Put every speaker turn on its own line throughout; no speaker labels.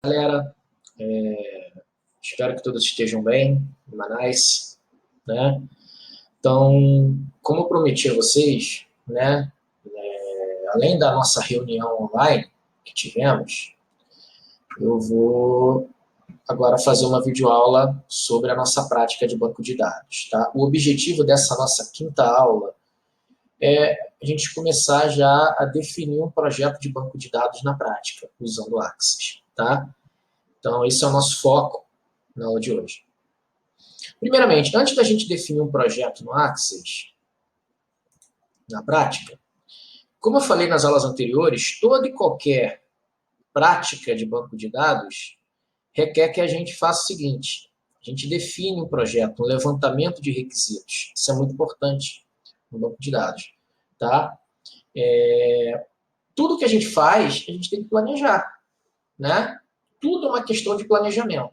Galera, espero que todos estejam bem, em Manaus, né? Então, como eu prometi a vocês, né, além da nossa reunião online que tivemos, eu vou agora fazer uma videoaula sobre a nossa prática de banco de dados, tá? O objetivo dessa nossa quinta aula é a gente começar já a definir um projeto de banco de dados na prática, usando o Axis, tá? Então, esse é o nosso foco na aula de hoje. Primeiramente, antes da gente definir um projeto no Axis, na prática, como eu falei nas aulas anteriores, toda e qualquer prática de banco de dados requer que a gente faça o seguinte: a gente define um projeto, um levantamento de requisitos. Isso é muito importante no banco de dados, tá? Tudo que a gente faz, a gente tem que planejar, né? Tudo é uma questão de planejamento.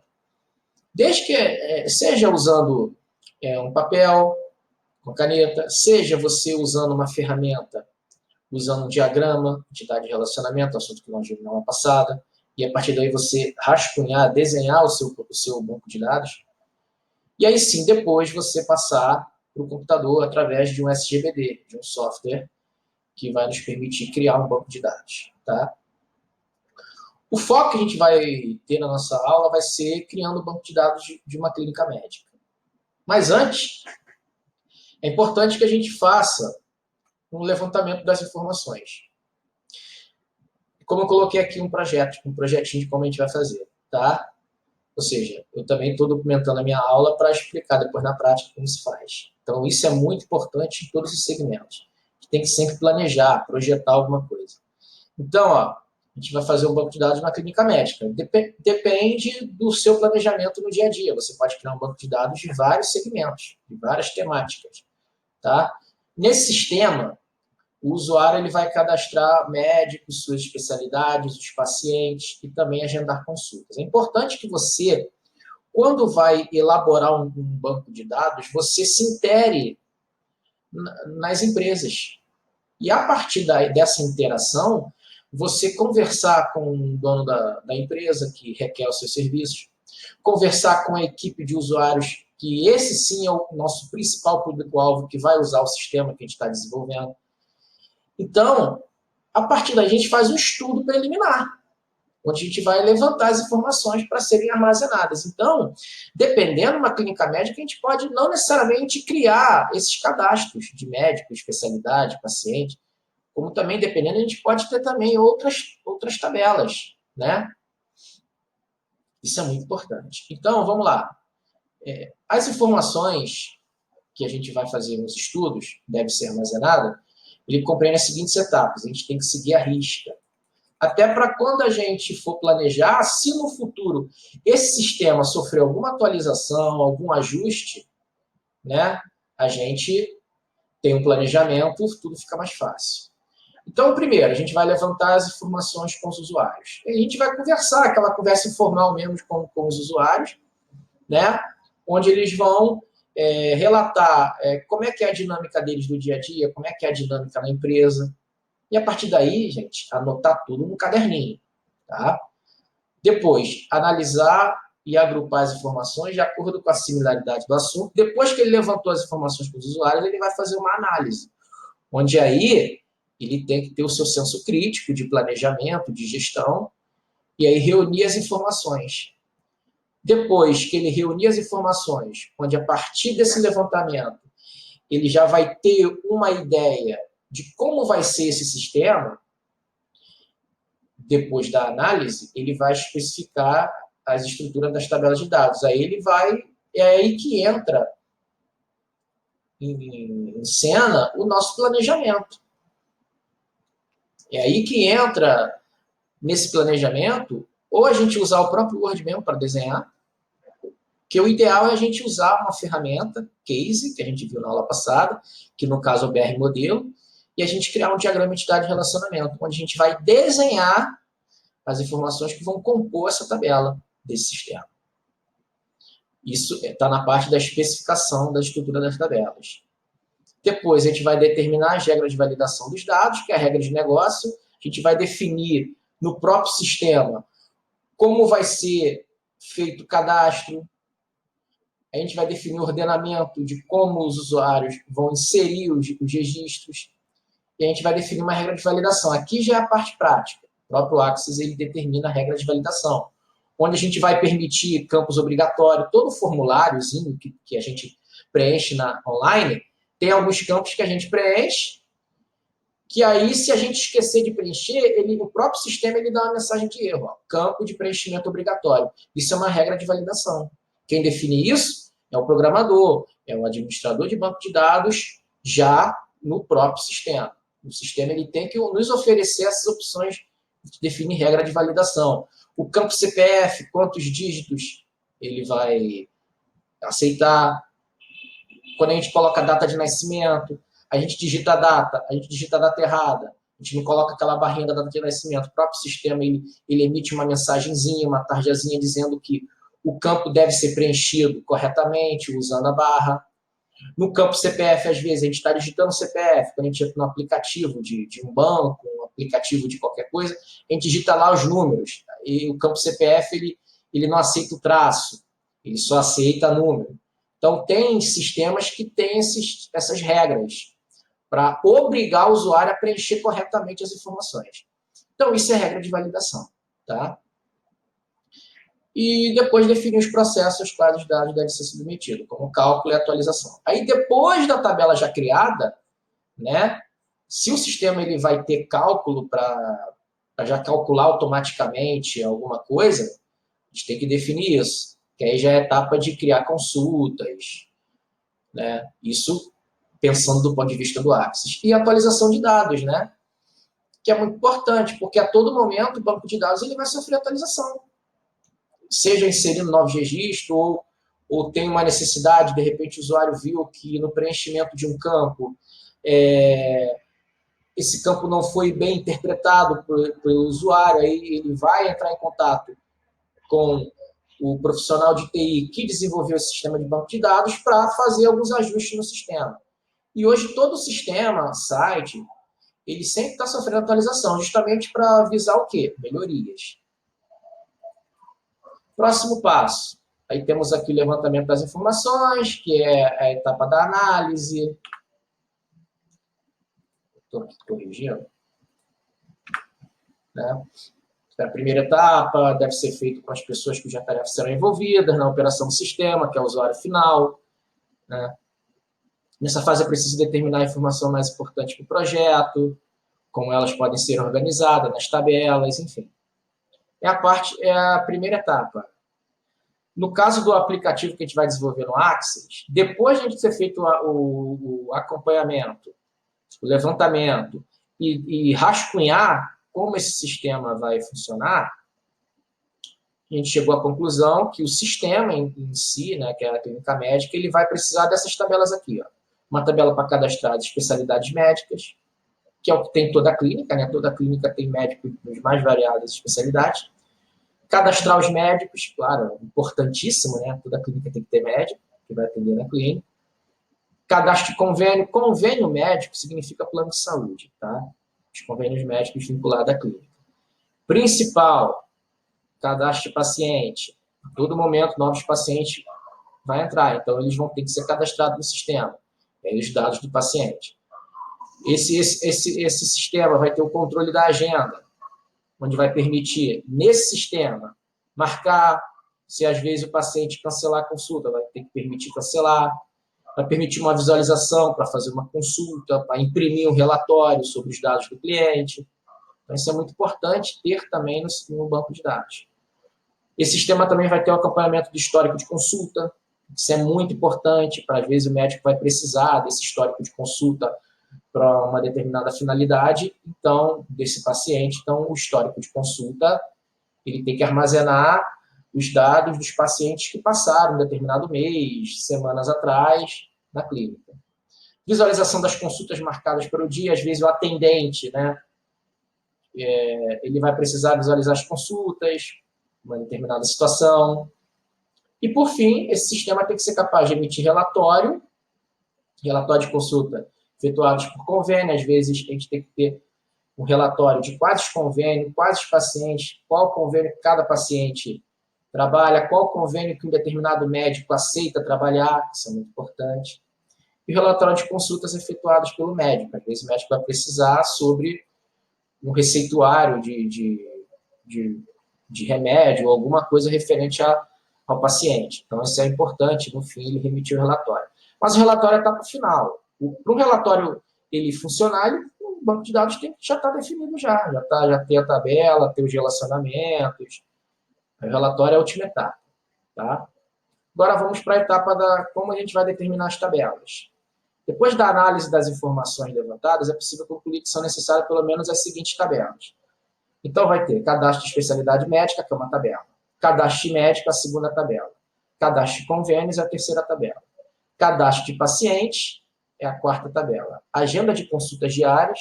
Desde que seja usando um papel, uma caneta, seja você usando uma ferramenta, usando um diagrama, entidade de relacionamento, assunto que nós vimos na aula passada, e a partir daí você rascunhar, desenhar o seu banco de dados, e aí sim, depois você passar para o computador através de um SGBD, de um software que vai nos permitir criar um banco de dados, tá? O foco que a gente vai ter na nossa aula vai ser criando um banco de dados de uma clínica médica. Mas antes, é importante que a gente faça um levantamento das informações. Como eu coloquei aqui um projetinho de como a gente vai fazer, tá? Ou seja, eu também estou documentando a minha aula para explicar depois na prática como se faz. Então, isso é muito importante em todos os segmentos. A gente tem que sempre planejar, projetar alguma coisa. Então, ó, a gente vai fazer um banco de dados na clínica médica. Depende do seu planejamento no dia a dia. Você pode criar um banco de dados de vários segmentos, de várias temáticas, tá? Nesse sistema, o usuário ele vai cadastrar médicos, suas especialidades, os pacientes e também agendar consultas. É importante que você, quando vai elaborar um banco de dados, você se intere nas empresas. E a partir dessa interação, você conversar com o dono da empresa que requer os seus serviços, conversar com a equipe de usuários, que esse sim é o nosso principal público-alvo que vai usar o sistema que a gente está desenvolvendo. Então, a partir daí a gente faz um estudo preliminar, onde a gente vai levantar as informações para serem armazenadas. Então, dependendo de uma clínica médica, a gente pode não necessariamente criar esses cadastros de médico, especialidade, paciente, como também, dependendo, a gente pode ter também outras tabelas, né? Isso é muito importante. Então, vamos lá. As informações que a gente vai fazer nos estudos, deve ser armazenada, ele compreende as seguintes etapas. A gente tem que seguir a risca. Até para quando a gente for planejar, se no futuro esse sistema sofrer alguma atualização, algum ajuste, né, a gente tem um planejamento, tudo fica mais fácil. Então, primeiro, a gente vai levantar as informações com os usuários. E a gente vai conversar, aquela conversa informal mesmo com os usuários, né, onde eles vão relatar como é que é a dinâmica deles do dia a dia, como é que é a dinâmica na empresa. E a partir daí, gente, anotar tudo no caderninho, tá? Depois, analisar e agrupar as informações de acordo com a similaridade do assunto. Depois que ele levantou as informações para os usuários, ele vai fazer uma análise, onde aí ele tem que ter o seu senso crítico de planejamento, de gestão, e aí reunir as informações. Depois que ele reunir as informações, onde a partir desse levantamento ele já vai ter uma ideia de como vai ser esse sistema, depois da análise, ele vai especificar as estruturas das tabelas de dados. Aí ele vai, é aí que entra em cena o nosso planejamento. É aí que entra nesse planejamento, ou a gente usar o próprio Word mesmo para desenhar, que o ideal é a gente usar uma ferramenta, Case, que a gente viu na aula passada, que no caso é o BR Modelo, e a gente criar um diagrama de entidade de relacionamento, onde a gente vai desenhar as informações que vão compor essa tabela desse sistema. Isso está na parte da especificação da estrutura das tabelas. Depois, a gente vai determinar as regras de validação dos dados, que é a regra de negócio. A gente vai definir no próprio sistema como vai ser feito o cadastro, a gente vai definir o ordenamento de como os usuários vão inserir os registros, e a gente vai definir uma regra de validação. Aqui já é a parte prática. O próprio Axis ele determina a regra de validação, onde a gente vai permitir campos obrigatórios, todo formuláriozinho que a gente preenche online, tem alguns campos que a gente preenche, que aí, se a gente esquecer de preencher, o próprio sistema ele dá uma mensagem de erro. Ó, campo de preenchimento obrigatório. Isso é uma regra de validação. Quem define isso é o programador, é o administrador de banco de dados, já no próprio sistema. O sistema ele tem que nos oferecer essas opções de definir regra de validação. O campo CPF, quantos dígitos ele vai aceitar. Quando a gente coloca a data de nascimento, a gente digita a data errada, a gente não coloca aquela barrinha da data de nascimento. O próprio sistema ele emite uma mensagenzinha, uma tarjazinha dizendo que o campo deve ser preenchido corretamente, usando a barra. No campo CPF, às vezes, a gente está digitando o CPF, quando a gente entra no aplicativo de um banco, um aplicativo de qualquer coisa, a gente digita lá os números. E o campo CPF ele não aceita o traço, ele só aceita número. Então, tem sistemas que têm essas regras para obrigar o usuário a preencher corretamente as informações. Então, isso é regra de validação. Tá? E depois definir os processos aos quais os dados devem ser submetidos, como cálculo e atualização. Aí, depois da tabela já criada, né, se o sistema ele vai ter cálculo para já calcular automaticamente alguma coisa, a gente tem que definir isso, que aí já é a etapa de criar consultas, né, isso pensando do ponto de vista do Axis. E atualização de dados, né, que é muito importante, porque a todo momento o banco de dados ele vai sofrer atualização. Seja inserindo novos registros, ou tem uma necessidade, de repente o usuário viu que no preenchimento de um campo, esse campo não foi bem interpretado pelo usuário, aí ele vai entrar em contato com o profissional de TI que desenvolveu esse sistema de banco de dados para fazer alguns ajustes no sistema. E hoje todo o sistema, site, ele sempre está sofrendo atualização, justamente para avisar o quê? Melhorias. Próximo passo. Aí temos aqui o levantamento das informações, que é a etapa da análise. Estou aqui corrigindo. Né? A primeira etapa deve ser feita com as pessoas cujas tarefas serão envolvidas na operação do sistema, que é o usuário final. Né? Nessa fase é preciso determinar a informação mais importante para o projeto, como elas podem ser organizadas nas tabelas, enfim. É a primeira etapa. No caso do aplicativo que a gente vai desenvolver no Axis, depois de a gente ter feito o acompanhamento, o levantamento e rascunhar como esse sistema vai funcionar, a gente chegou à conclusão que o sistema em si, né, que é a clínica médica, ele vai precisar dessas tabelas aqui. Ó. Uma tabela para cadastrar as especialidades médicas, que é o que tem toda a clínica, né? Toda a clínica tem médicos das mais variadas especialidades. Cadastrar os médicos, claro, importantíssimo, né? Toda clínica tem que ter médico, que vai atender na clínica. Cadastro de convênio. Convênio médico significa plano de saúde, tá? Os convênios médicos vinculados à clínica. Principal, cadastro de paciente. A todo momento, novos pacientes vão entrar, então eles vão ter que ser cadastrados no sistema. E aí, os dados do paciente. Esse sistema vai ter o controle da agenda, onde vai permitir, nesse sistema, marcar, se às vezes o paciente cancelar a consulta, vai ter que permitir cancelar, vai permitir uma visualização para fazer uma consulta, para imprimir um relatório sobre os dados do cliente. Então, isso é muito importante ter também no banco de dados. Esse sistema também vai ter o acompanhamento do histórico de consulta, isso é muito importante, para às vezes o médico vai precisar desse histórico de consulta para uma determinada finalidade, então, desse paciente. Então, o histórico de consulta, ele tem que armazenar os dados dos pacientes que passaram um determinado mês, semanas atrás, na clínica. Visualização das consultas marcadas pelo dia, às vezes o atendente, né, ele vai precisar visualizar as consultas, uma determinada situação. E, por fim, esse sistema tem que ser capaz de emitir relatório de consulta efetuados por convênio, às vezes a gente tem que ter um relatório de quais os convênios, quais os pacientes, qual convênio que cada paciente trabalha, qual convênio que um determinado médico aceita trabalhar, isso é muito importante. E o relatório de consultas efetuadas pelo médico. Às vezes o médico vai precisar sobre um receituário de remédio ou alguma coisa referente ao paciente. Então, isso é importante, no fim, ele remitir o relatório. Mas o relatório é a etapa final. Para um relatório ele funcionar, o banco de dados já está definido já tem a tabela, tem os relacionamentos. O relatório é a última etapa. Tá? Agora vamos para a etapa da como a gente vai determinar as tabelas. Depois da análise das informações levantadas, é possível concluir que são necessárias pelo menos as seguintes tabelas. Então, vai ter cadastro de especialidade médica, que é uma tabela. Cadastro de médico, a segunda tabela. Cadastro de convênios, a terceira tabela. Cadastro de pacientes, é a quarta tabela. Agenda de consultas diárias,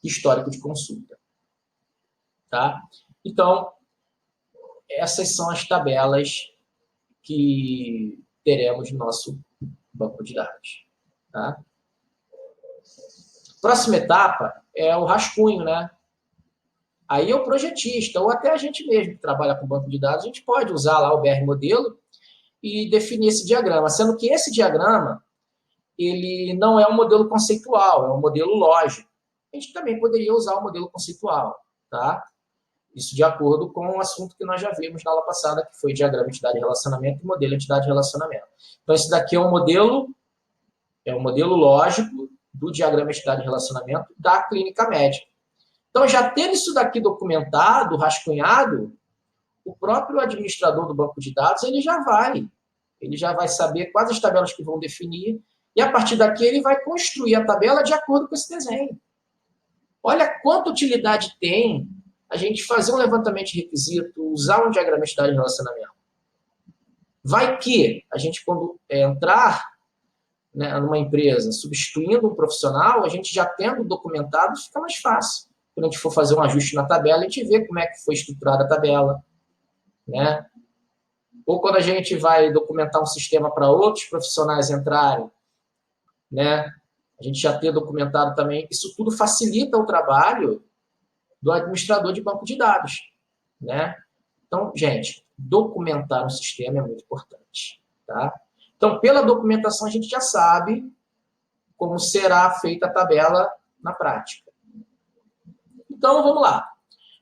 histórico de consulta. Tá? Então, essas são as tabelas que teremos no nosso banco de dados. Tá? Próxima etapa é o rascunho, né? Aí é o projetista, ou até a gente mesmo que trabalha com banco de dados, a gente pode usar lá o BR modelo e definir esse diagrama, sendo que esse diagrama ele não é um modelo conceitual, é um modelo lógico. A gente também poderia usar o modelo conceitual, tá? Isso de acordo com o assunto que nós já vimos na aula passada, que foi diagrama entidade-relacionamento e modelo entidade-relacionamento. Então, esse daqui é um modelo lógico do diagrama entidade-relacionamento da clínica médica. Então, já tendo isso daqui documentado, rascunhado, o próprio administrador do banco de dados ele já vai saber quais as tabelas que vão definir, e a partir daqui ele vai construir a tabela de acordo com esse desenho. Olha quanta utilidade tem a gente fazer um levantamento de requisito, usar um diagrama de relacionamento. Vai que a gente, quando entrar, né, numa empresa substituindo um profissional, a gente já tendo documentado, fica mais fácil. Quando a gente for fazer um ajuste na tabela, a gente vê como é que foi estruturada a tabela, né? Ou quando a gente vai documentar um sistema para outros profissionais entrarem, né? A gente já ter documentado também, isso tudo facilita o trabalho do administrador de banco de dados, né? Então, gente, documentar um sistema é muito importante, tá? Então, pela documentação, a gente já sabe como será feita a tabela na prática. Então, vamos lá.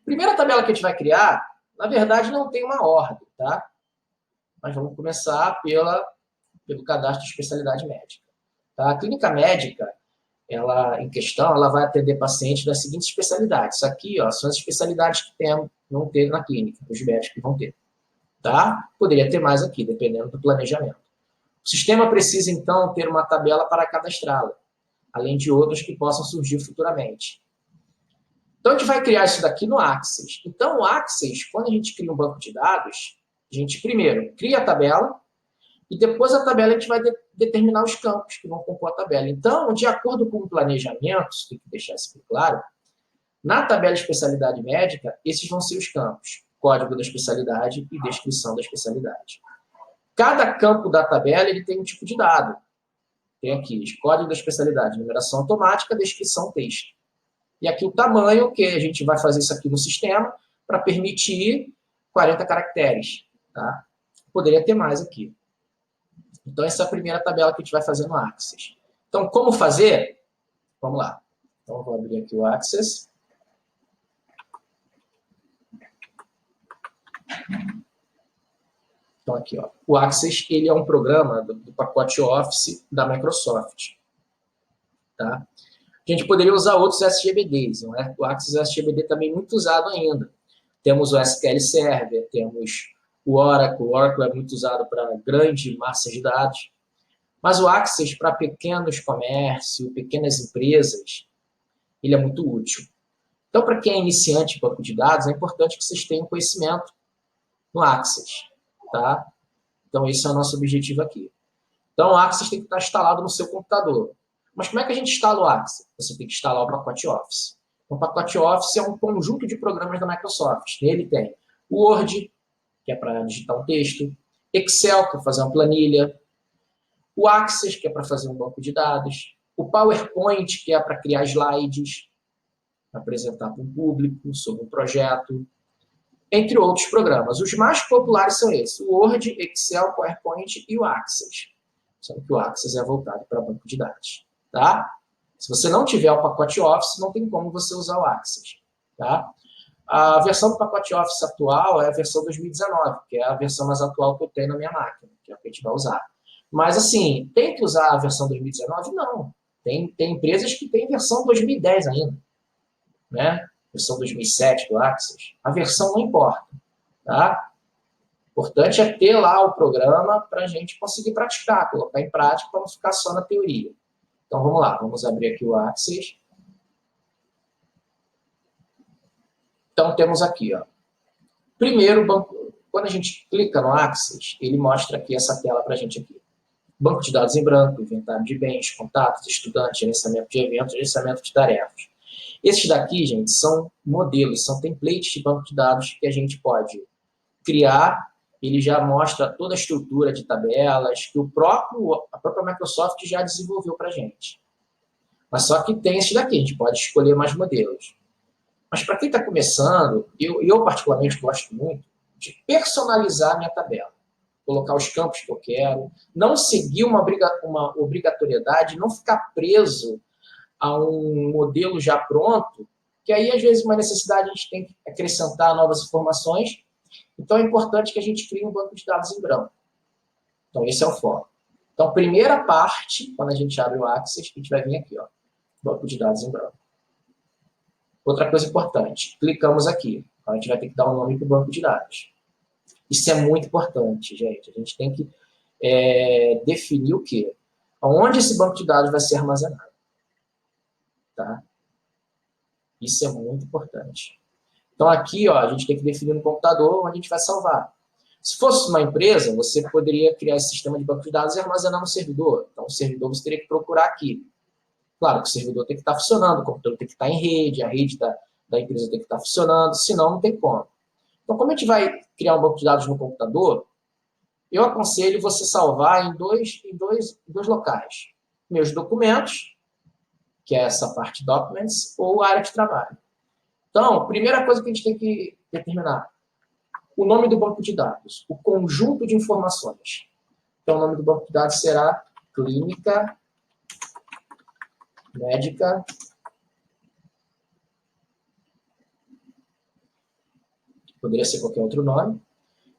Primeira tabela que a gente vai criar, na verdade, não tem uma ordem, tá? Mas vamos começar pelo cadastro de especialidade médica. Tá? A clínica médica, ela vai atender pacientes das seguintes especialidades. Isso aqui, ó, são as especialidades que vão ter na clínica, os médicos que vão ter. Tá? Poderia ter mais aqui, dependendo do planejamento. O sistema precisa, então, ter uma tabela para cadastrá-la, além de outras que possam surgir futuramente. Então, a gente vai criar isso daqui no Access. Então, o Access, quando a gente cria um banco de dados, a gente primeiro cria a tabela e depois a tabela a gente vai determinar os campos que vão compor a tabela. Então, de acordo com o planejamento, tem que deixar isso bem claro, na tabela especialidade médica, esses vão ser os campos: código da especialidade e descrição da especialidade. Cada campo da tabela ele tem um tipo de dado. Tem aqui código da especialidade, numeração automática, descrição, texto. E aqui o tamanho, que a gente vai fazer isso aqui no sistema, para permitir 40 caracteres. Tá? Poderia ter mais aqui. Então, essa é a primeira tabela que a gente vai fazer no Access. Então, como fazer? Vamos lá. Então, eu vou abrir aqui o Access. Então, aqui, ó. O Access, ele é um programa do pacote Office da Microsoft. Tá? A gente poderia usar outros SGBDs, não é? O Access SGBD também é muito usado ainda. Temos o SQL Server, temos o Oracle. O Oracle é muito usado para grande massa de dados. Mas o Access, para pequenos comércios, pequenas empresas, ele é muito útil. Então, para quem é iniciante em banco de dados, é importante que vocês tenham conhecimento no Access. Tá? Então, esse é o nosso objetivo aqui. Então, o Access tem que estar instalado no seu computador. Mas como é que a gente instala o Access? Você tem que instalar o pacote Office. O pacote Office é um conjunto de programas da Microsoft. Nele tem o Word, que é para digitar um texto, Excel, que é para fazer uma planilha, o Access, que é para fazer um banco de dados, o PowerPoint, que é para criar slides, apresentar para um público sobre um projeto, entre outros programas. Os mais populares são esses: o Word, Excel, PowerPoint e o Access. Sendo que o Access é voltado para banco de dados. Tá? Se você não tiver o pacote Office, não tem como você usar o Access. Tá? A versão do pacote Office atual é a versão 2019, que é a versão mais atual que eu tenho na minha máquina, que é a que a gente vai usar. Mas, assim, tem que usar a versão 2019? Não. Tem empresas que têm versão 2010 ainda, né? Versão 2007 do Access. A versão não importa, tá? O importante é ter lá o programa para a gente conseguir praticar, colocar em prática para não ficar só na teoria. Então, vamos lá. Vamos abrir aqui o Access. Então, temos aqui, ó. Primeiro, quando a gente clica no Access, ele mostra aqui essa tela para a gente aqui. Banco de dados em branco, inventário de bens, contatos, estudantes, gerenciamento de eventos, gerenciamento de tarefas. Esses daqui, gente, são modelos, são templates de banco de dados que a gente pode criar. Ele já mostra toda a estrutura de tabelas que a própria Microsoft já desenvolveu para a gente. Mas só que tem esses daqui, a gente pode escolher mais modelos. Mas para quem está começando, eu particularmente gosto muito de personalizar a minha tabela. Colocar os campos que eu quero, não seguir uma obrigatoriedade, não ficar preso a um modelo já pronto, que aí, às vezes, uma necessidade a gente tem que acrescentar novas informações. Então, é importante que a gente crie um banco de dados em branco. Então, esse é o foco. Então, primeira parte, quando a gente abre o Access, a gente vai vir aqui, ó, banco de dados em branco. Outra coisa importante, clicamos aqui. A gente vai ter que dar um nome para o banco de dados. Isso é muito importante, gente. A gente tem que definir o quê? Onde esse banco de dados vai ser armazenado. Tá? Isso é muito importante. Então, aqui, ó, a gente tem que definir no computador onde a gente vai salvar. Se fosse uma empresa, você poderia criar esse sistema de banco de dados e armazenar no servidor. Então, o servidor você teria que procurar aqui. Claro que o servidor tem que estar funcionando, o computador tem que estar em rede, a rede da empresa tem que estar funcionando, senão não tem como. Então, como a gente vai criar um banco de dados no computador, eu aconselho você salvar em dois locais. Meus documentos, que é essa parte Documents, ou área de trabalho. Então, primeira coisa que a gente tem que determinar, o nome do banco de dados, o conjunto de informações. Então, o nome do banco de dados será Clínica Médica poderia ser qualquer outro nome.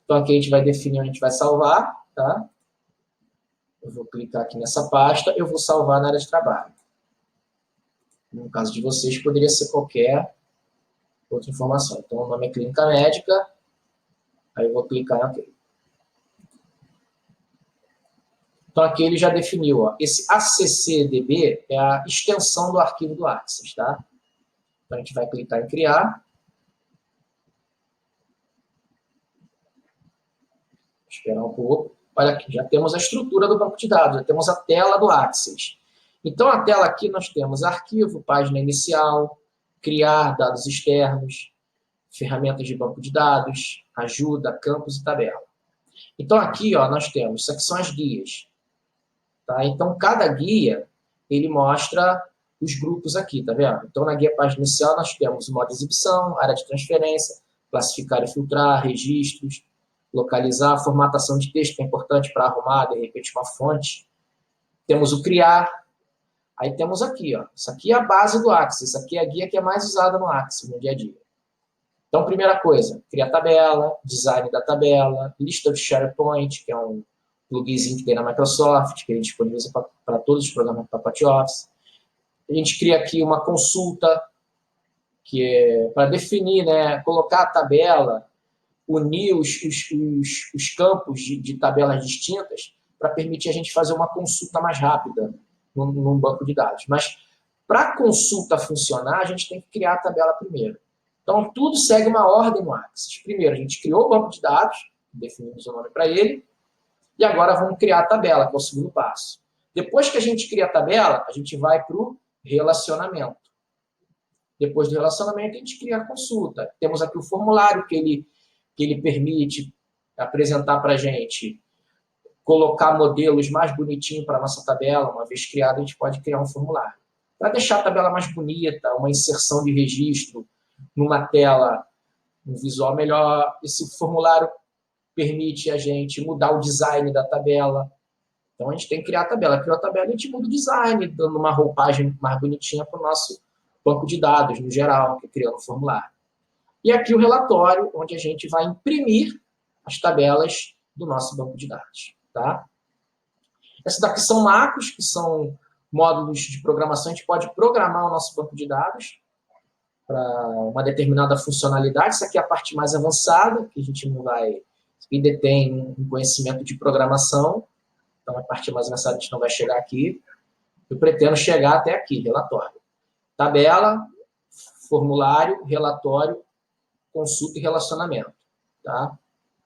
Então, aqui a gente vai definir onde a gente vai salvar, tá? Eu vou clicar aqui nessa pasta, eu vou salvar na área de trabalho. No caso de vocês, poderia ser qualquer outra informação. Então, o nome é Clínica Médica, aí eu vou clicar em OK. Então, aqui ele já definiu, ó, esse ACCDB é a extensão do arquivo do Access, tá? Então, a gente vai clicar em criar. Esperar um pouco. Olha aqui, já temos a estrutura do banco de dados, já temos a tela do Access. Então, a tela aqui nós temos arquivo, página inicial, criar dados externos, ferramentas de banco de dados, ajuda, campos e tabela. Então, aqui ó, nós temos, isso aqui são as guias. Tá? Então, cada guia, ele mostra os grupos aqui, tá vendo? Então, na guia página inicial, nós temos o modo de exibição, área de transferência, classificar e filtrar, registros, localizar, formatação de texto, que é importante para arrumar, de repente, uma fonte. Temos o criar. Aí temos aqui, ó. Isso aqui é a base do Access. Isso aqui é a guia que é mais usada no Access, no dia a dia. Então, primeira coisa, criar tabela, design da tabela, lista de SharePoint, que é um pluginzinho que tem na Microsoft, que a gente disponibiliza para todos os programas do pacote Office. A gente cria aqui uma consulta, que é para definir, né, colocar a tabela, unir os campos de tabelas distintas para permitir a gente fazer uma consulta mais rápida num banco de dados. Mas, para a consulta funcionar, a gente tem que criar a tabela primeiro. Então, tudo segue uma ordem no Access. Primeiro, a gente criou o banco de dados, definimos o nome para ele, e agora vamos criar a tabela, que é o segundo passo. Depois que a gente cria a tabela, a gente vai para o relacionamento. Depois do relacionamento, a gente cria a consulta. Temos aqui o formulário que ele permite apresentar para a gente, colocar modelos mais bonitinhos para a nossa tabela. Uma vez criado, a gente pode criar um formulário. para deixar a tabela mais bonita, uma inserção de registro numa tela, um visual melhor. Esse formulário permite a gente mudar o design da tabela. Então, a gente tem que criar a tabela. Criou a tabela, a gente muda o design, dando uma roupagem mais bonitinha para o nosso banco de dados, no geral, que criando o formulário. E aqui o relatório, onde a gente vai imprimir as tabelas do nosso banco de dados. Tá? Essas daqui são macros, que são módulos de programação. A gente pode programar o nosso banco de dados para uma determinada funcionalidade. Isso aqui é a parte mais avançada, que a gente não vai... Quem detém um conhecimento de programação, então a parte mais avançada a gente não vai chegar aqui. Eu pretendo chegar até aqui, relatório. Tabela, formulário, relatório, consulta e relacionamento. Tá?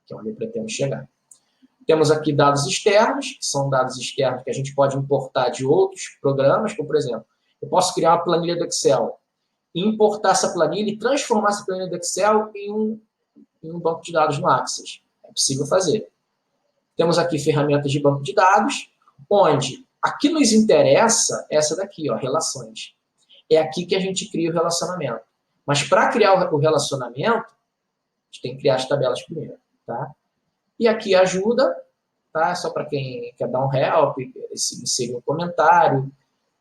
Que é onde eu pretendo chegar. Temos aqui dados externos, que são dados externos que a gente pode importar de outros programas, como, por exemplo, eu posso criar uma planilha do Excel, importar essa planilha e transformar essa planilha do Excel em um banco de dados no Access. É possível fazer. Temos aqui ferramentas de banco de dados, onde aqui nos interessa essa daqui, ó, relações. É aqui que a gente cria o relacionamento. Mas para criar o relacionamento, a gente tem que criar as tabelas primeiro. Tá? E aqui ajuda, tá? Só para quem quer dar um help, inserir um comentário,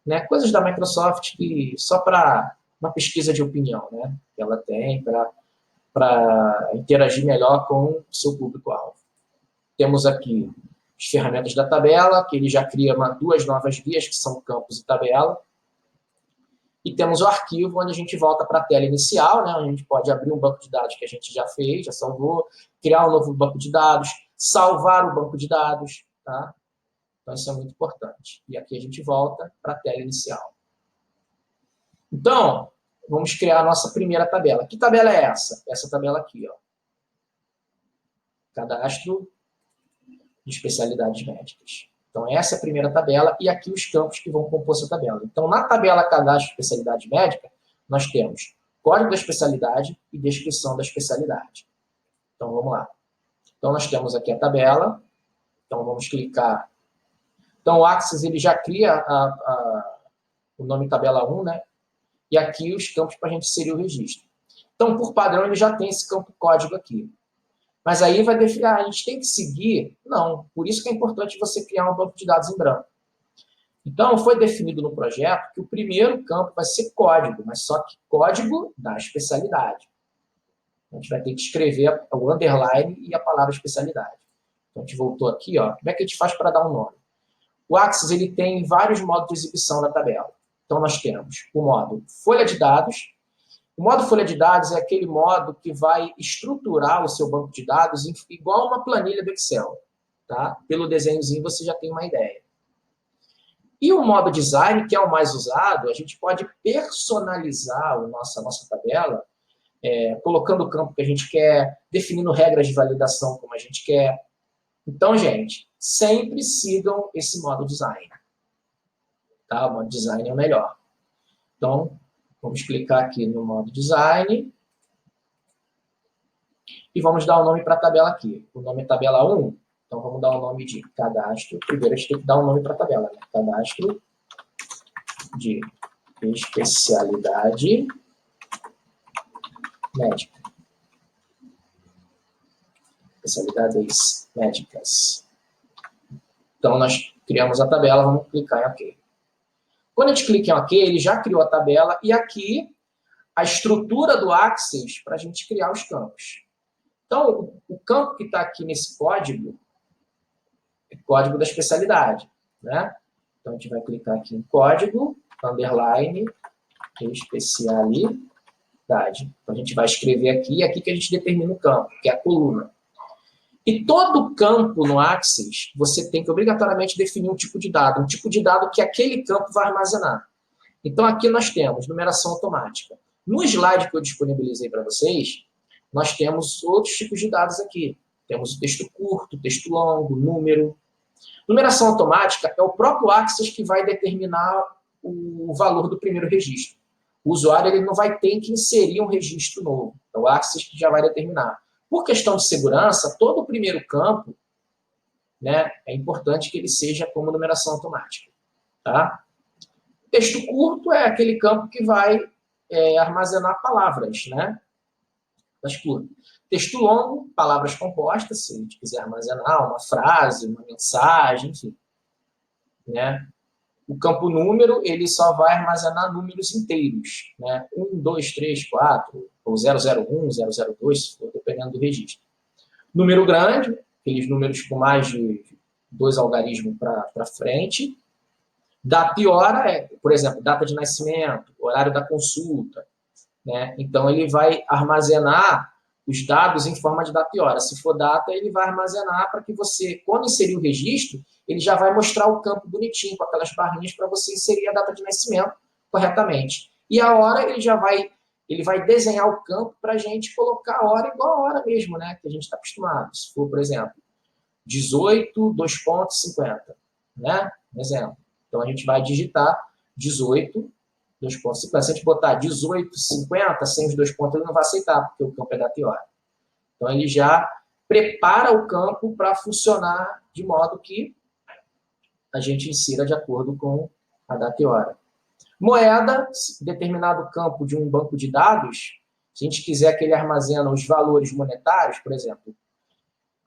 né? Coisas da Microsoft que só para uma pesquisa de opinião, né? Que ela tem para interagir melhor com o seu público-alvo. Temos aqui as ferramentas da tabela, que ele já cria duas novas guias, que são campos e tabela. E temos o arquivo, onde a gente volta para a tela inicial, né, onde a gente pode abrir um banco de dados que a gente já fez, já salvou, criar um novo banco de dados, salvar o banco de dados. Tá? Então, isso é muito importante. E aqui a gente volta para a tela inicial. Então, vamos criar a nossa primeira tabela. Que tabela é essa? Essa tabela aqui. Ó. Cadastro de especialidades médicas. Então, essa é a primeira tabela e aqui os campos que vão compor essa tabela. Então, na tabela cadastro de especialidade médica, nós temos código da especialidade e descrição da especialidade. Então, vamos lá. Então, nós temos aqui a tabela. Então, vamos clicar. Então, o Access ele já cria o nome tabela 1, né? E aqui os campos para a gente inserir o registro. Então, por padrão, ele já tem esse campo código aqui. Mas aí vai definir, a gente tem que seguir? Não. Por isso que é importante você criar um banco de dados em branco. Então, foi definido no projeto que o primeiro campo vai ser código, mas só que código da especialidade. A gente vai ter que escrever o underline e a palavra especialidade. Então, a gente voltou aqui, ó. Como é que a gente faz para dar um nome? O Access ele tem vários modos de exibição na tabela. Então, nós temos o modo folha de dados. O modo folha de dados é aquele modo que vai estruturar o seu banco de dados igual uma planilha do Excel. Tá? Pelo desenhozinho você já tem uma ideia. E o modo design, que é o mais usado, a gente pode personalizar a nossa tabela, colocando o campo que a gente quer, definindo regras de validação como a gente quer. Então, gente, sempre sigam esse modo design. Tá? O modo design é o melhor. Então, vamos clicar aqui no modo design e vamos dar o nome para a tabela aqui. O nome é tabela 1, então vamos dar o nome de cadastro. Primeiro a gente tem que dar um nome para a tabela, né? Cadastro de especialidade médica. Especialidades médicas. Então nós criamos a tabela, vamos clicar em OK. Quando a gente clica em OK, ele já criou a tabela e aqui a estrutura do Access para a gente criar os campos. Então, o campo que está aqui nesse código é código da especialidade. Né? Então, a gente vai clicar aqui em código, underline, especialidade. Então, a gente vai escrever aqui, e aqui que a gente determina o campo, que é a coluna. E todo campo no Access, você tem que obrigatoriamente definir um tipo de dado que aquele campo vai armazenar. Então, aqui nós temos numeração automática. No slide que eu disponibilizei para vocês, nós temos outros tipos de dados aqui. Temos o texto curto, texto longo, número. Numeração automática é o próprio Access que vai determinar o valor do primeiro registro. O usuário ele não vai ter que inserir um registro novo. É o Access que já vai determinar. Por questão de segurança, todo o primeiro campo, né, é importante que ele seja como numeração automática. Tá? Texto curto é aquele campo que vai armazenar palavras, né? Mas curto. Texto longo, palavras compostas, se a gente quiser armazenar uma frase, uma mensagem, enfim. Né? O campo número, ele só vai armazenar números inteiros, né? 1, 2, 3, 4, ou 001, 002, dependendo do registro. Número grande, aqueles números com mais de 2 algarismos para frente. Data e hora, por exemplo, data de nascimento, horário da consulta. Né? Então, ele vai armazenar os dados em forma de data e hora. Se for data, ele vai armazenar para que você, quando inserir o registro, ele já vai mostrar o campo bonitinho, com aquelas barrinhas, para você inserir a data de nascimento corretamente. E a hora, ele vai desenhar o campo para a gente colocar a hora igual a hora mesmo, né? Que a gente está acostumado. Se for, por exemplo, 18, 2,50, né? Um exemplo. Então, a gente vai digitar 18, 2,50. Se a gente botar 18,50 sem os 2 pontos, ele não vai aceitar, porque o campo é data e hora. Então, ele já prepara o campo para funcionar de modo que a gente insira de acordo com a data e hora. Moeda, determinado campo de um banco de dados, se a gente quiser que ele armazena os valores monetários, por exemplo,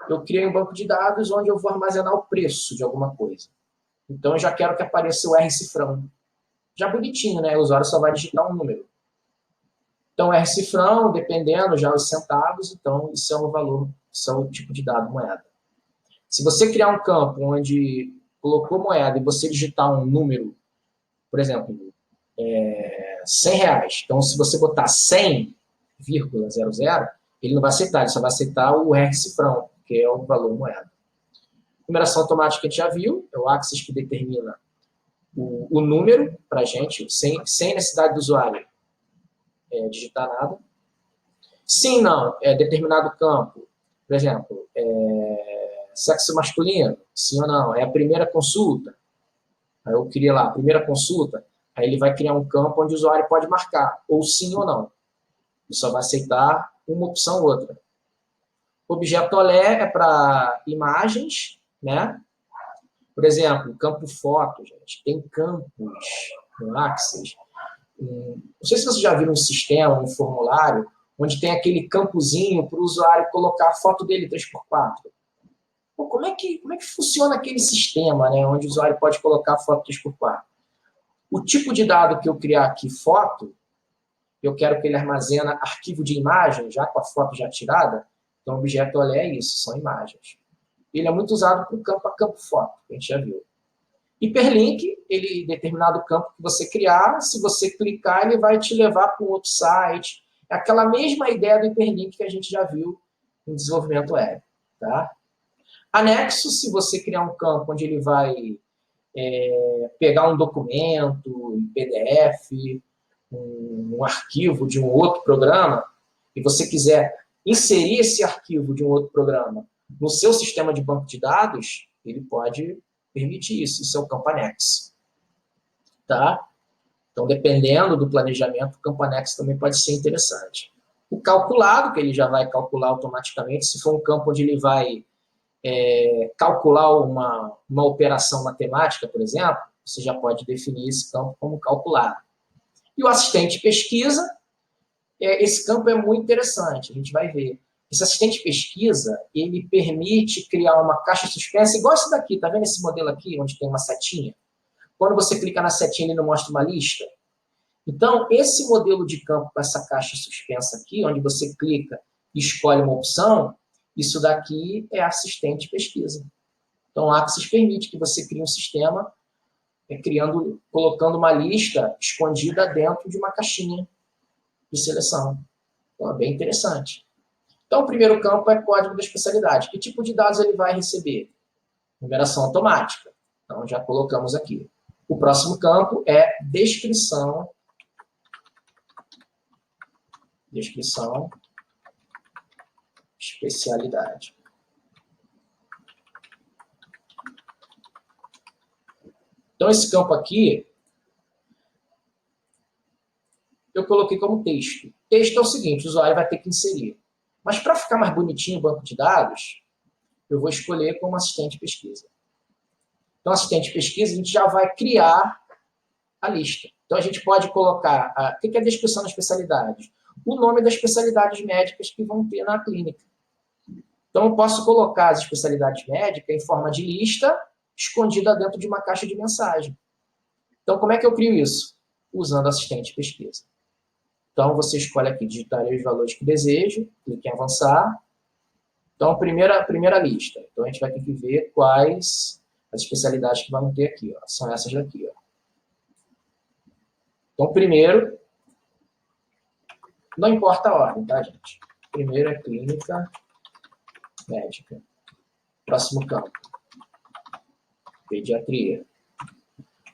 eu criei um banco de dados onde eu vou armazenar o preço de alguma coisa. Então, eu já quero que apareça o R-cifrão. Já bonitinho, né? O usuário só vai digitar um número. Então, R-cifrão, dependendo já os centavos, então isso é o valor, isso é o tipo de dado moeda. Se você criar um campo onde colocou moeda e você digitar um número, por exemplo, R$100, então se você botar 100,00, ele não vai aceitar, ele só vai aceitar o R-cifrão, que é o valor moeda. Numeração automática a gente já viu, é o Axis que determina o número para a gente, sem necessidade do usuário digitar nada. Sim, não, determinado campo, por exemplo, sexo masculino, sim ou não, é a primeira consulta. Aí eu queria lá, a primeira consulta, aí ele vai criar um campo onde o usuário pode marcar, ou sim ou não. Ele só vai aceitar uma opção ou outra. Objeto olé é para imagens, né? Por exemplo, campo foto, gente. Tem campos no Axis. Não sei se vocês já viram um sistema, um formulário, onde tem aquele campozinho para o usuário colocar a foto dele 3x4. Pô, como é que funciona aquele sistema, né, onde o usuário pode colocar a foto 3x4? O tipo de dado que eu criar aqui, foto, eu quero que ele armazena arquivo de imagem, já com a foto já tirada. Então, o objeto olé é isso, são imagens. Ele é muito usado para o campo a campo foto, que a gente já viu. Hiperlink, ele determinado campo que você criar, se você clicar, ele vai te levar para um outro site. É aquela mesma ideia do hiperlink que a gente já viu em desenvolvimento web. Tá? Anexo, se você criar um campo onde ele vai pegar um documento, um PDF, um arquivo de um outro programa, e você quiser inserir esse arquivo de um outro programa no seu sistema de banco de dados, ele pode permitir isso. Isso é o campo anexo. Tá? Então, dependendo do planejamento, o campo anexo também pode ser interessante. O calculado, que ele já vai calcular automaticamente, se for um campo onde ele vai calcular uma operação matemática, por exemplo, você já pode definir esse campo como calculado. E o assistente pesquisa, esse campo é muito interessante, a gente vai ver. Esse assistente pesquisa, ele permite criar uma caixa suspensa, igual esse daqui, tá vendo esse modelo aqui, onde tem uma setinha? Quando você clica na setinha, ele não mostra uma lista. Então, esse modelo de campo com essa caixa suspensa aqui, onde você clica e escolhe uma opção, isso daqui é assistente pesquisa. Então, o Axis permite que você crie um sistema colocando uma lista escondida dentro de uma caixinha de seleção. Então, é bem interessante. Então, o primeiro campo é código da especialidade. Que tipo de dados ele vai receber? Numeração automática. Então, já colocamos aqui. O próximo campo é descrição. Descrição, especialidade. Então, esse campo aqui, eu coloquei como texto. Texto é o seguinte, o usuário vai ter que inserir. Mas para ficar mais bonitinho o banco de dados, eu vou escolher como assistente de pesquisa. Então, assistente de pesquisa, a gente já vai criar a lista. Então, a gente pode colocar... O que é a descrição das especialidades? O nome das especialidades médicas que vão ter na clínica. Então, eu posso colocar as especialidades médicas em forma de lista, escondida dentro de uma caixa de mensagem. Então, como é que eu crio isso? Usando assistente de pesquisa. Então, você escolhe aqui, digitar os valores que desejo, clique em avançar. Então, primeira lista. Então, a gente vai ter que ver quais as especialidades que vamos ter aqui. Ó. São essas daqui. Ó. Então, primeiro, não importa a ordem, tá, gente? Primeiro é clínica médica. Próximo campo, pediatria.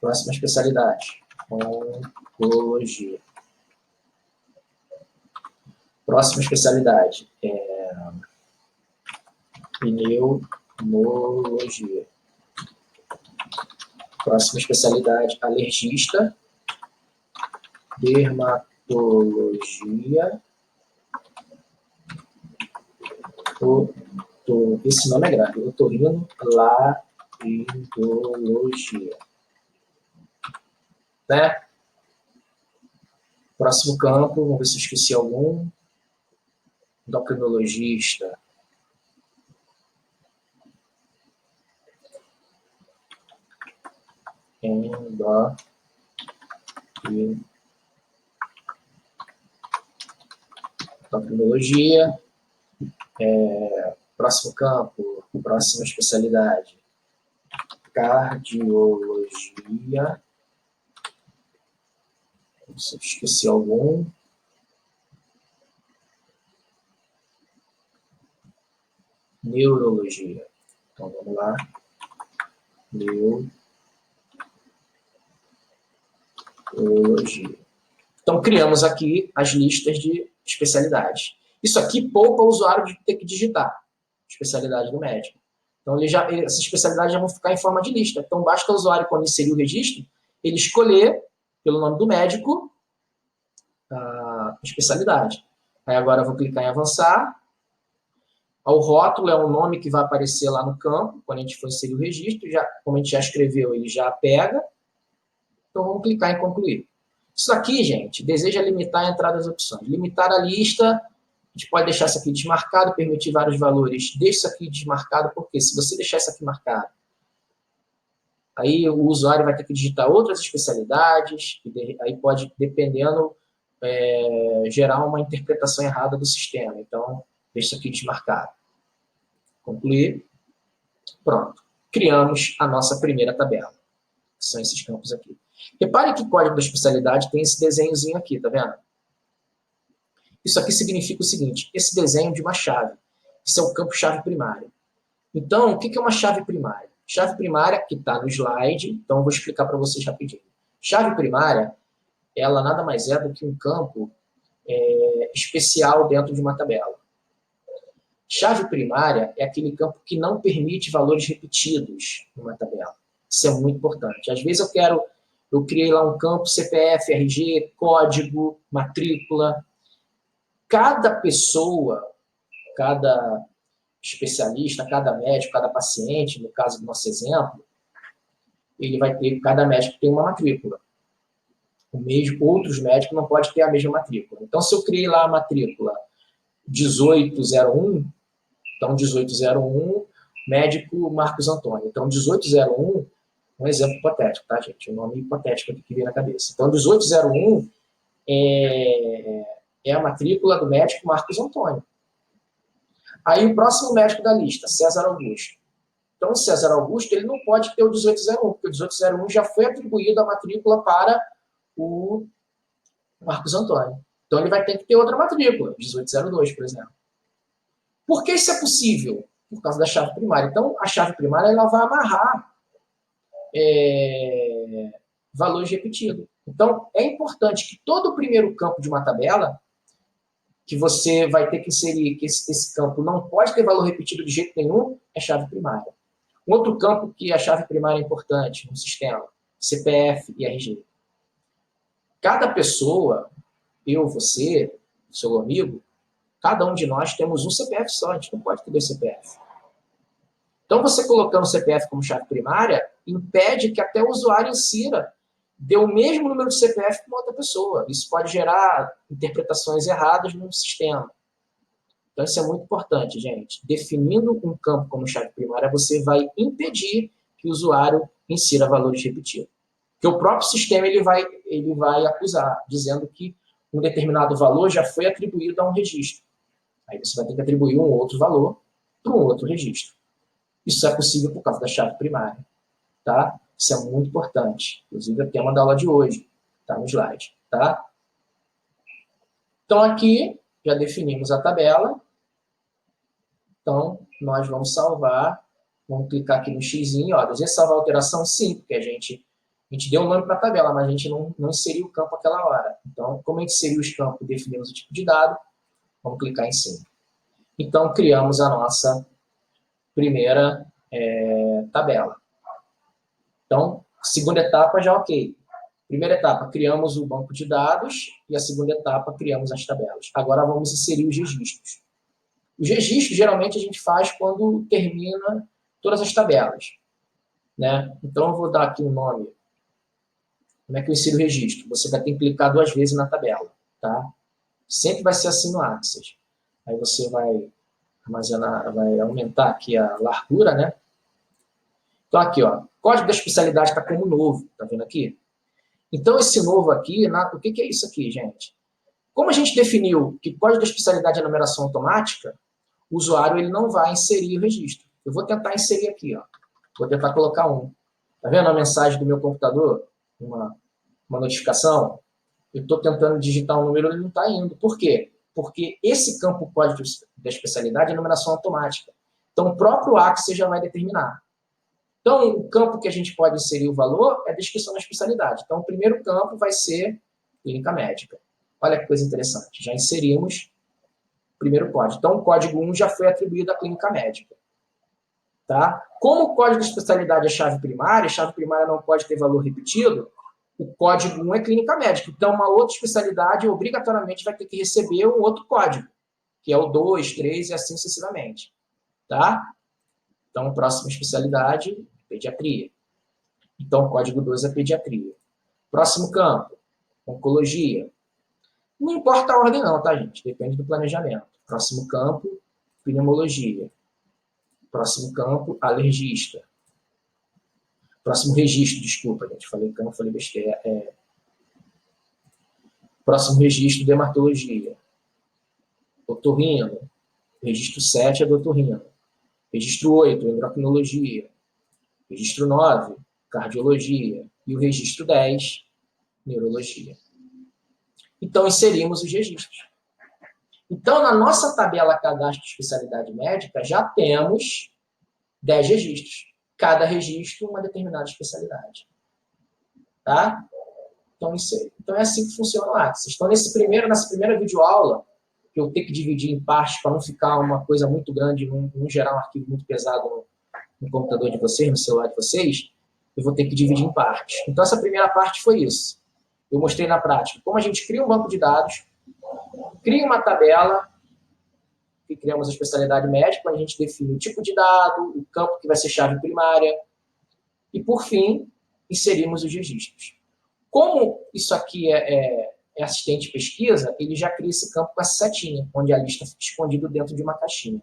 Próxima especialidade, oncologia. Próxima especialidade é pneumologia. Próxima especialidade, alergista, dermatologia, esse nome é grave, otorrinolaringologia. Né? Próximo campo, vamos ver se eu esqueci algum. Endocrinologista. Endocrinologia. Próximo campo, próxima especialidade. Cardiologia. Se eu esqueci algum. Neurologia. Então, vamos lá. Neurologia. Então, criamos aqui as listas de especialidades. Isso aqui poupa o usuário de ter que digitar especialidade do médico. Então, essas especialidades já vão ficar em forma de lista. Então, basta o usuário, quando inserir o registro, ele escolher, pelo nome do médico, a especialidade. Aí, agora, eu vou clicar em avançar. O rótulo é o nome que vai aparecer lá no campo, quando a gente for inserir o registro. Como a gente já escreveu, ele já pega. Então, vamos clicar em concluir. Isso aqui, gente, deseja limitar a entrada das opções. Limitar a lista, a gente pode deixar isso aqui desmarcado, permitir vários valores. Deixa isso aqui desmarcado, porque se você deixar isso aqui marcado, aí o usuário vai ter que digitar outras especialidades, e aí pode, dependendo, gerar uma interpretação errada do sistema. Então, deixa isso aqui desmarcado. Concluir. Pronto. Criamos a nossa primeira tabela, que são esses campos aqui. Repare que o código da especialidade tem esse desenhozinho aqui, tá vendo? Isso aqui significa o seguinte, esse desenho de uma chave. Isso é o campo chave primária. Então, o que é uma chave primária? Chave primária, que está no slide, então eu vou explicar para vocês rapidinho. Chave primária, ela nada mais é do que um campo especial dentro de uma tabela. Chave primária é aquele campo que não permite valores repetidos numa tabela. Isso é muito importante. Às vezes eu criei lá um campo CPF, RG, código, matrícula. Cada pessoa, cada especialista, cada médico, cada paciente, no caso do nosso exemplo, cada médico tem uma matrícula. Outros médicos não podem ter a mesma matrícula. Então, se eu criei lá a matrícula 1801, então 1801, médico Marcos Antônio. Então, 1801, um exemplo hipotético, tá, gente? Um nome hipotético aqui que vem na cabeça. Então, 1801 é a matrícula do médico Marcos Antônio. Aí, o próximo médico da lista, César Augusto. Então, o César Augusto, ele não pode ter o 1801, porque o 1801 já foi atribuído a matrícula para o Marcos Antônio. Então, ele vai ter que ter outra matrícula, 1802, por exemplo. Por que isso é possível? Por causa da chave primária. Então, a chave primária ela vai amarrar valores repetidos. Então, é importante que todo o primeiro campo de uma tabela, que você vai ter que inserir, que esse campo não pode ter valor repetido de jeito nenhum, é chave primária. Um outro campo que a chave primária é importante no sistema, CPF e RG. Cada pessoa, eu, você, seu amigo, cada um de nós temos um CPF só, a gente não pode ter 2 CPF. Então, você colocando o CPF como chave primária, impede que até o usuário insira deu o mesmo número de CPF para uma outra pessoa. Isso pode gerar interpretações erradas no sistema. Então, isso é muito importante, gente. Definindo um campo como chave primária, você vai impedir que o usuário insira valores repetidos. Porque o próprio sistema ele vai acusar, dizendo que um determinado valor já foi atribuído a um registro. Aí você vai ter que atribuir um outro valor para um outro registro. Isso é possível por causa da chave primária. Tá? Isso é muito importante. Inclusive, é o tema da aula de hoje. Está no slide. Tá? Então, aqui, já definimos a tabela. Então, nós vamos salvar. Vamos clicar aqui no xizinho. Ó, deseja salvar a alteração? Sim, porque a gente deu um nome para a tabela, mas a gente não inseriu o campo aquela hora. Então, como a gente inseriu os campos e definimos o tipo de dado, vamos clicar em cima. Então, criamos a nossa primeira tabela. Então, segunda etapa já ok. Primeira etapa, criamos o banco de dados e a segunda etapa, criamos as tabelas. Agora vamos inserir os registros. Os registros, geralmente, a gente faz quando termina todas as tabelas. Né? Então, eu vou dar aqui um nome. Como é que eu insiro o registro? Você vai ter que clicar 2 vezes na tabela. Tá? Sempre vai ser assim no Access. Aí você vai armazenar, vai aumentar aqui a largura, né? Então, aqui, ó, código da especialidade está como novo, tá vendo aqui? Então, esse novo aqui, o que é isso aqui, gente? Como a gente definiu que código da especialidade é numeração automática, o usuário ele não vai inserir o registro. Eu vou tentar inserir aqui, ó. Vou tentar colocar um. Tá vendo a mensagem do meu computador? Uma notificação? Eu estou tentando digitar um número, ele não está indo. Por quê? Porque esse campo código da especialidade é numeração automática. Então, o próprio Access já vai determinar. Então, o campo que a gente pode inserir o valor é a descrição da especialidade. Então, o primeiro campo vai ser clínica médica. Olha que coisa interessante. Já inserimos o primeiro código. Então, o código 1 já foi atribuído à clínica médica. Tá? Como o código de especialidade é chave primária, a chave primária não pode ter valor repetido, o código 1 é clínica médica. Então, uma outra especialidade obrigatoriamente vai ter que receber um outro código, que é o 2, 3 e assim sucessivamente. Tá? Então, próxima especialidade, pediatria. Então, o código 2 é pediatria. Próximo campo, oncologia. Não importa a ordem não, tá, gente? Depende do planejamento. Próximo campo, pneumologia. Próximo campo, alergista. Próximo registro, desculpa, gente. Falei que eu não falei besteira. Próximo registro, dermatologia. Otorrino. Registro 7 é do otorrino. Registro 8, endocrinologia. Registro 9, cardiologia. E o registro 10, neurologia. Então, inserimos os registros. Então, na nossa tabela cadastro de especialidade médica, já temos 10 registros. Cada registro, uma determinada especialidade. Tá? Então, é assim que funciona o Access. Então, nessa primeira videoaula, que eu tenho que dividir em partes para não ficar uma coisa muito grande, não gerar um arquivo muito pesado no computador de vocês, no celular de vocês, eu vou ter que dividir em partes. Então, essa primeira parte foi isso. Eu mostrei na prática como a gente cria um banco de dados, cria uma tabela, que criamos a especialidade médica, onde a gente define o tipo de dado, o campo que vai ser chave primária, e, por fim, inserimos os registros. Como isso aqui é assistente de pesquisa, ele já cria esse campo com essa setinha, onde a lista fica escondida dentro de uma caixinha.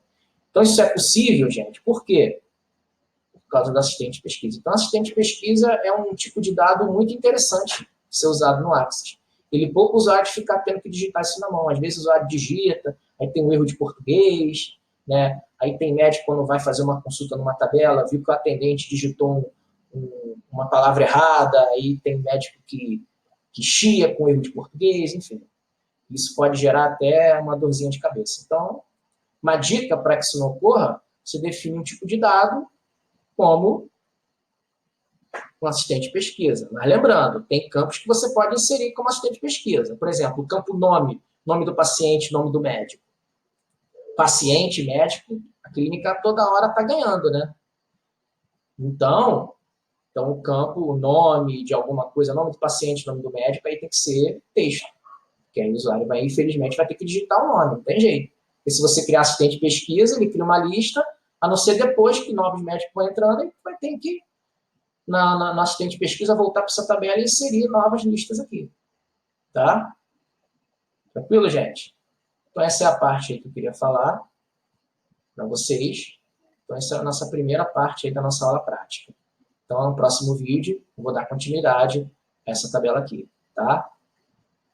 Então, isso é possível, gente, por quê? Por causa do assistente de pesquisa. Então, assistente de pesquisa é um tipo de dado muito interessante de ser usado no Access. Ele pouco usuário fica tendo que digitar isso na mão. Às vezes o usuário digita, aí tem um erro de português, né? Aí tem médico quando vai fazer uma consulta numa tabela, viu que o atendente digitou uma palavra errada, aí tem médico que chia com erro de português, enfim. Isso pode gerar até uma dorzinha de cabeça. Então, uma dica para que isso não ocorra, você define um tipo de dado como um assistente de pesquisa. Mas lembrando, tem campos que você pode inserir como assistente de pesquisa. Por exemplo, o campo nome do paciente, nome do médico. Paciente, médico, a clínica toda hora está ganhando, né? Então, o campo, o nome de alguma coisa, nome do paciente, nome do médico, aí tem que ser texto. Porque aí o usuário vai, infelizmente, vai ter que digitar o nome, não tem jeito. Porque se você criar assistente de pesquisa, ele cria uma lista, a não ser depois que novos médicos vão entrando, ele vai ter que no assistente de pesquisa, voltar para essa tabela e inserir novas listas aqui. Tá? Tranquilo, gente? Então, essa é a parte aí que eu queria falar para vocês. Então, essa é a nossa primeira parte aí da nossa aula prática. Então, no próximo vídeo, eu vou dar continuidade a essa tabela aqui, tá?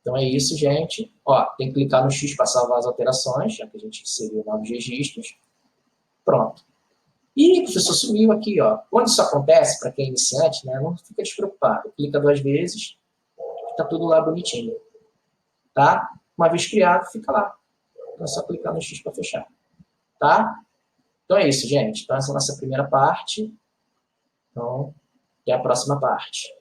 Então, é isso, gente. Ó, tem que clicar no X para salvar as alterações, já que a gente inseriu novos registros. Pronto. E o professor sumiu aqui, ó. Quando isso acontece, para quem é iniciante, né, não fica despreocupado. Clica 2 vezes, está tudo lá bonitinho. Tá? Uma vez criado, fica lá. Então é só clicar no X para fechar. Tá? Então é isso, gente. Então essa é a nossa primeira parte. Então, até a próxima parte.